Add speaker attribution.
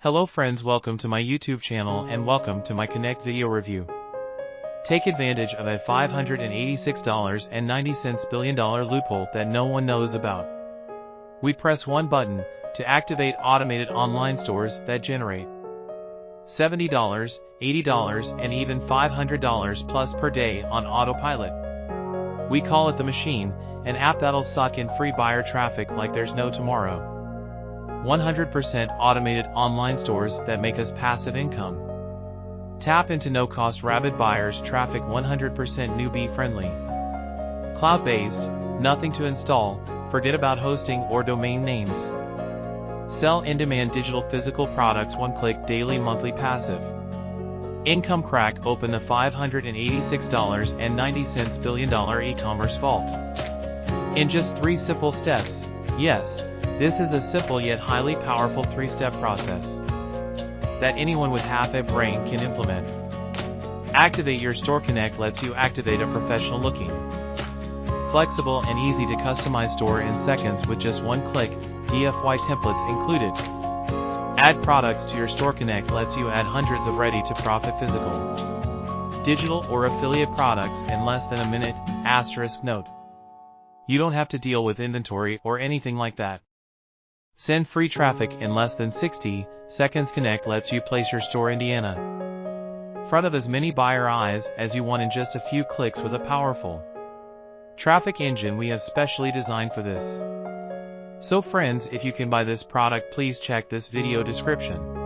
Speaker 1: Hello friends, welcome to my YouTube channel and welcome to my Konnect video review. Take advantage of a $586.90 billion loophole that no one knows about. We press one button to activate automated online stores that generate $70, $80, and even $500 plus per day on Autopilot. We call it the machine, an app that'll suck in free buyer traffic like there's no tomorrow. 100% automated online stores that make us passive income. Tap into no-cost RABID buyers traffic 100% newbie friendly. Cloud-based, nothing to install, forget about hosting or domain names. Sell in-demand digital physical products one-click daily monthly passive. Income crack open the $586.90 billion e-commerce vault. In just 3 simple steps. Yes, this is a simple yet highly powerful 3-step process that anyone with half a brain can implement. Activate your store. Konnect lets you activate a professional-looking, flexible and easy to customize store in seconds with just one click, DIY templates included. Add products to your store. Konnect lets you add hundreds of ready-to-profit physical, digital or affiliate products in less than a minute. Note: you don't have to deal with inventory or anything like that. Send free traffic in less than 60 seconds. Konnect lets you place your store in front of as many buyer eyes as you want in just a few clicks with a powerful traffic engine we have specially designed for this. So friends, if you can buy this product, please check this video description.